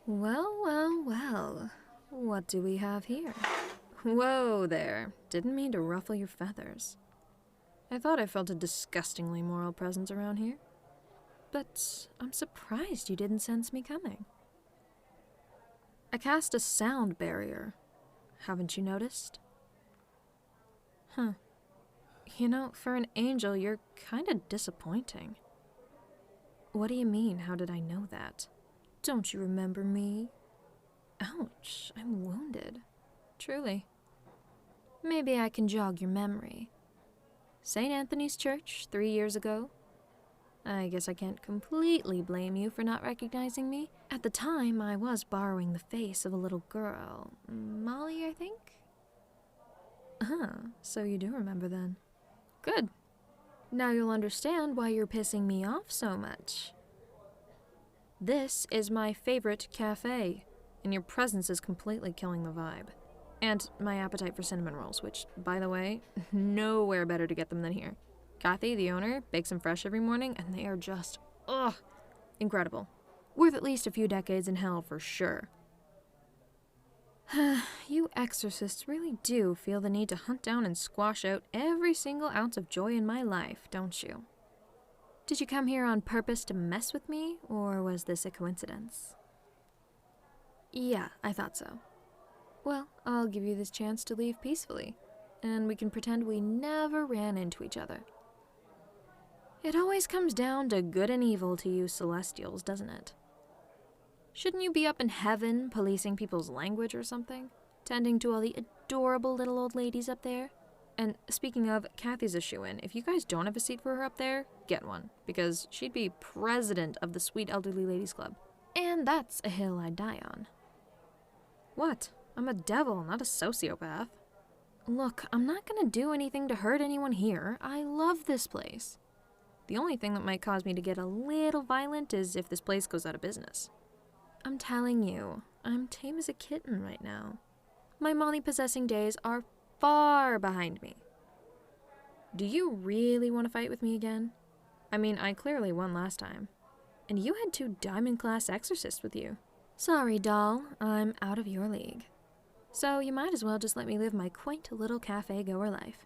Well, well, well. What do we have here? Whoa there. Didn't mean to ruffle your feathers. I thought I felt a disgustingly moral presence around here. But I'm surprised you didn't sense me coming. I cast a sound barrier. Haven't you noticed? Huh. You know, for an angel, you're kinda disappointing. What do you mean, how did I know that? Don't you remember me? Ouch, I'm wounded. Truly. Maybe I can jog your memory. St. Anthony's Church, 3 years ago? I guess I can't completely blame you for not recognizing me. At the time, I was borrowing the face of a little girl. Molly, I think? So you do remember then. Good. Now you'll understand why you're pissing me off so much. This is my favorite cafe, and your presence is completely killing the vibe. And my appetite for cinnamon rolls, which, by the way, nowhere better to get them than here. Kathy, the owner, bakes them fresh every morning, and they are just, incredible. Worth at least a few decades in hell for sure. You exorcists really do feel the need to hunt down and squash out every single ounce of joy in my life, don't you? Did you come here on purpose to mess with me, or was this a coincidence? Yeah, I thought so. Well, I'll give you this chance to leave peacefully, and we can pretend we never ran into each other. It always comes down to good and evil to you Celestials, doesn't it? Shouldn't you be up in heaven, policing people's language or something? Tending to all the adorable little old ladies up there? And speaking of, Kathy's a shoo-in. If you guys don't have a seat for her up there, get one, because she'd be president of the Sweet Elderly Ladies Club. And that's a hill I'd die on. What? I'm a devil, not a sociopath. Look, I'm not gonna do anything to hurt anyone here. I love this place. The only thing that might cause me to get a little violent is if this place goes out of business. I'm telling you, I'm tame as a kitten right now. My Molly-possessing days are far behind me. Do you really want to fight with me again? I mean, I clearly won last time. And you had 2 diamond-class exorcists with you. Sorry, doll, I'm out of your league. So you might as well just let me live my quaint little cafe-goer life.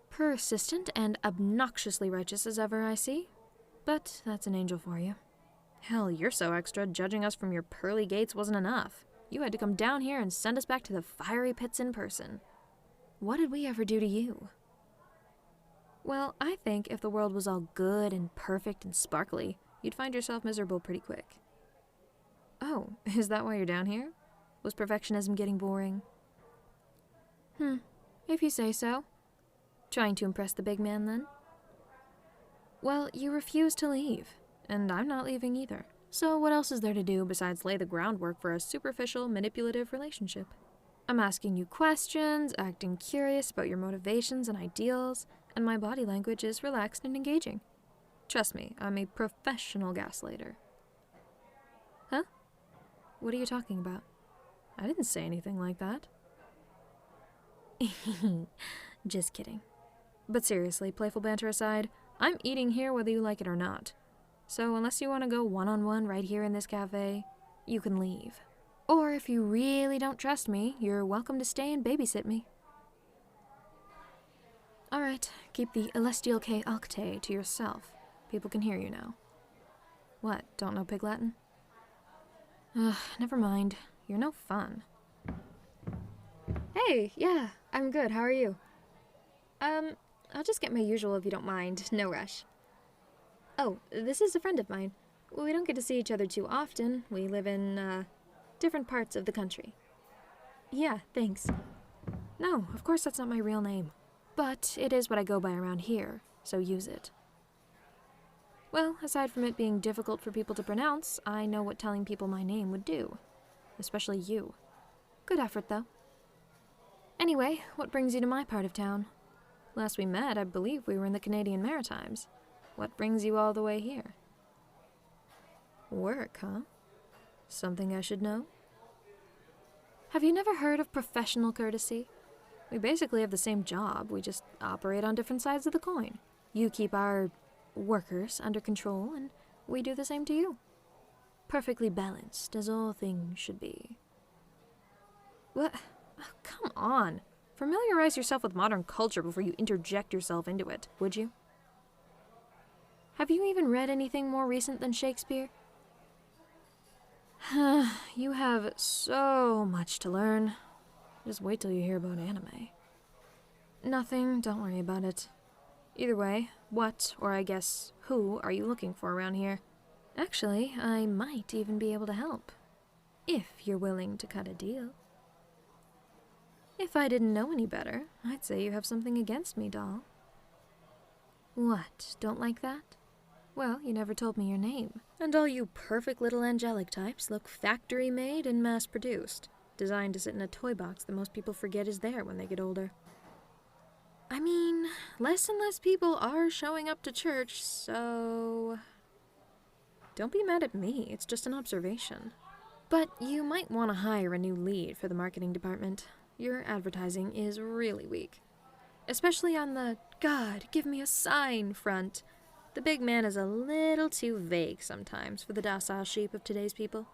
Persistent and obnoxiously righteous as ever, I see. But that's an angel for you. Hell, you're so extra, judging us from your pearly gates wasn't enough. You had to come down here and send us back to the fiery pits in person. What did we ever do to you? Well, I think if the world was all good and perfect and sparkly, you'd find yourself miserable pretty quick. Oh, is that why you're down here? Was perfectionism getting boring? If you say so. Trying to impress the big man, then? Well, you refuse to leave, and I'm not leaving either. So what else is there to do besides lay the groundwork for a superficial, manipulative relationship? I'm asking you questions, acting curious about your motivations and ideals, and my body language is relaxed and engaging. Trust me, I'm a professional gaslighter. Huh? What are you talking about? I didn't say anything like that. Just kidding. But seriously, playful banter aside, I'm eating here whether you like it or not. So unless you want to go one-on-one right here in this cafe, you can leave. Or if you really don't trust me, you're welcome to stay and babysit me. Alright, keep the Celestial K octave to yourself. People can hear you now. What, don't know Pig Latin? Ugh, never mind. You're no fun. Hey, yeah, I'm good. How are you? I'll just get my usual if you don't mind. No rush. Oh, this is a friend of mine. We don't get to see each other too often. We live in, different parts of the country. Yeah, thanks. No, of course that's not my real name. But it is what I go by around here, so use it. Well, aside from it being difficult for people to pronounce, I know what telling people my name would do. Especially you. Good effort, though. Anyway, what brings you to my part of town? Last we met, I believe we were in the Canadian Maritimes. What brings you all the way here? Work, huh? Something I should know? Have you never heard of professional courtesy? We basically have the same job, we just operate on different sides of the coin. You keep our workers under control, and we do the same to you. Perfectly balanced, as all things should be. What? Oh, come on. Familiarize yourself with modern culture before you interject yourself into it, would you? Have you even read anything more recent than Shakespeare? You have so much to learn. Just wait till you hear about anime. Nothing, don't worry about it. Either way, what, or I guess who, are you looking for around here? Actually, I might even be able to help. If you're willing to cut a deal. If I didn't know any better, I'd say you have something against me, doll. What, don't like that? Well, you never told me your name. And all you perfect little angelic types look factory-made and mass-produced, designed to sit in a toy box that most people forget is there when they get older. I mean, less and less people are showing up to church, so... Don't be mad at me, it's just an observation. But you might want to hire a new lead for the marketing department. Your advertising is really weak. Especially on the, God, give me a sign front. The big man is a little too vague sometimes for the docile sheep of today's people.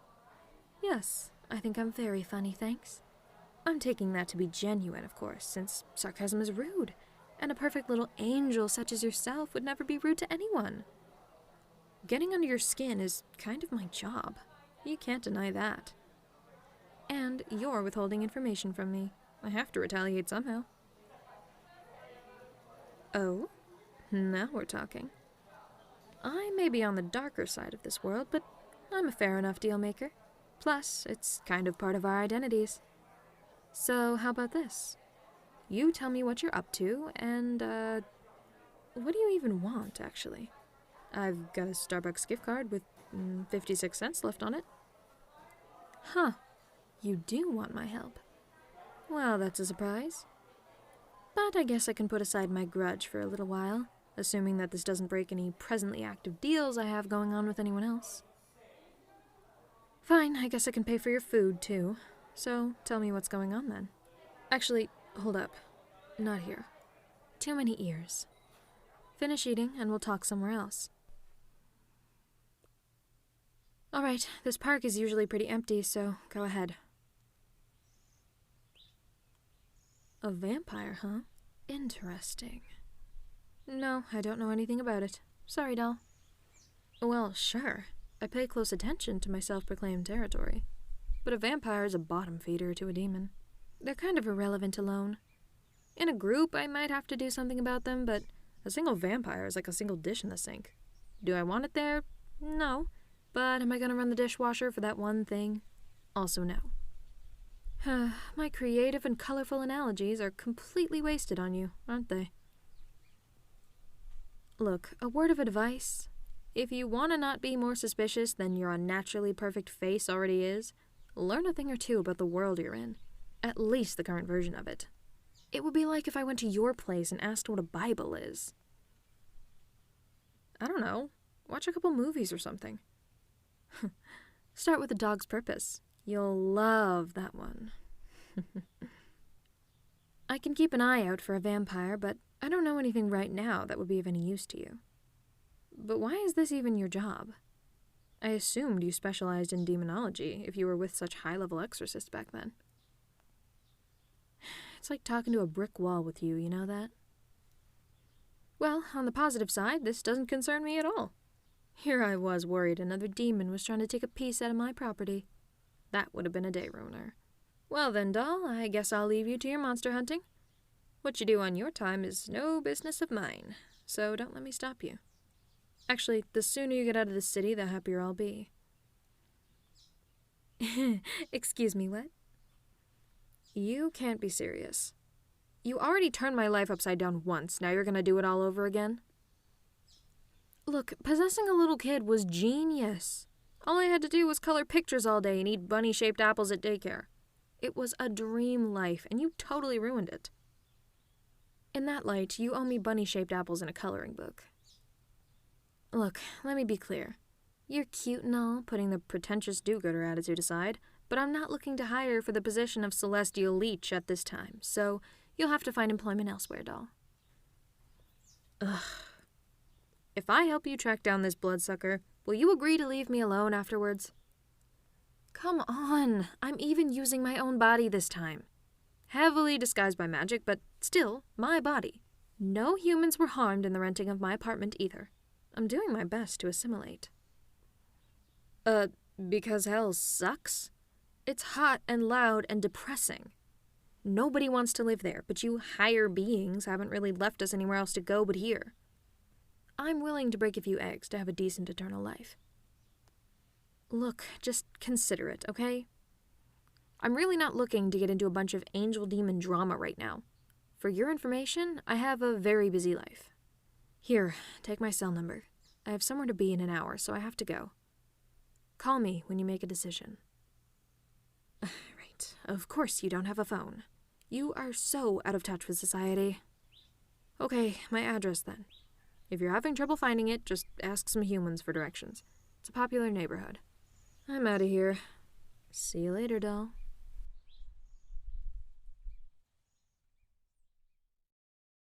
Yes, I think I'm very funny, thanks. I'm taking that to be genuine, of course, since sarcasm is rude, and a perfect little angel such as yourself would never be rude to anyone. Getting under your skin is kind of my job. You can't deny that. And you're withholding information from me. I have to retaliate somehow. Oh? Now we're talking. I may be on the darker side of this world, but I'm a fair enough deal maker. Plus, it's kind of part of our identities. So, how about this? You tell me what you're up to, and, what do you even want, actually? I've got a Starbucks gift card with 56 cents left on it. Huh. You do want my help. Well, that's a surprise. But I guess I can put aside my grudge for a little while, assuming that this doesn't break any presently active deals I have going on with anyone else. Fine, I guess I can pay for your food, too. So, tell me what's going on, then. Actually, hold up. Not here. Too many ears. Finish eating, and we'll talk somewhere else. Alright, this park is usually pretty empty, so go ahead. A vampire, huh? Interesting. No, I don't know anything about it. Sorry, doll. Well, sure. I pay close attention to my self-proclaimed territory. But a vampire is a bottom feeder to a demon. They're kind of irrelevant alone. In a group, I might have to do something about them, but a single vampire is like a single dish in the sink. Do I want it there? No. But am I going to run the dishwasher for that one thing? Also no. My creative and colorful analogies are completely wasted on you, aren't they? Look, a word of advice. If you want to not be more suspicious than your unnaturally perfect face already is, learn a thing or two about the world you're in. At least the current version of it. It would be like if I went to your place and asked what a Bible is. I don't know. Watch a couple movies or something. Start with A Dog's Purpose. You'll love that one. I can keep an eye out for a vampire, but I don't know anything right now that would be of any use to you. But why is this even your job? I assumed you specialized in demonology if you were with such high-level exorcists back then. It's like talking to a brick wall with you, you know that? Well, on the positive side, this doesn't concern me at all. Here I was worried another demon was trying to take a piece out of my property. That would have been a day ruiner. Well then, doll, I guess I'll leave you to your monster hunting. What you do on your time is no business of mine, so don't let me stop you. Actually, the sooner you get out of the city, the happier I'll be. Excuse me, what? You can't be serious. You already turned my life upside down once, now you're gonna do it all over again? Look, possessing a little kid was genius. All I had to do was color pictures all day and eat bunny-shaped apples at daycare. It was a dream life, and you totally ruined it. In that light, you owe me bunny-shaped apples in a coloring book. Look, let me be clear. You're cute and all, putting the pretentious do-gooder attitude aside, but I'm not looking to hire for the position of celestial leech at this time, so you'll have to find employment elsewhere, doll. Ugh. If I help you track down this bloodsucker, will you agree to leave me alone afterwards? Come on, I'm even using my own body this time. Heavily disguised by magic, but still, my body. No humans were harmed in the renting of my apartment either. I'm doing my best to assimilate. Because hell sucks? It's hot and loud and depressing. Nobody wants to live there, but you higher beings haven't really left us anywhere else to go but here. I'm willing to break a few eggs to have a decent eternal life. Look, just consider it, okay? I'm really not looking to get into a bunch of angel-demon drama right now. For your information, I have a very busy life. Here, take my cell number. I have somewhere to be in an hour, so I have to go. Call me when you make a decision. Right, of course you don't have a phone. You are so out of touch with society. Okay, my address then. If you're having trouble finding it, just ask some humans for directions. It's a popular neighborhood. I'm out of here. See you later, doll.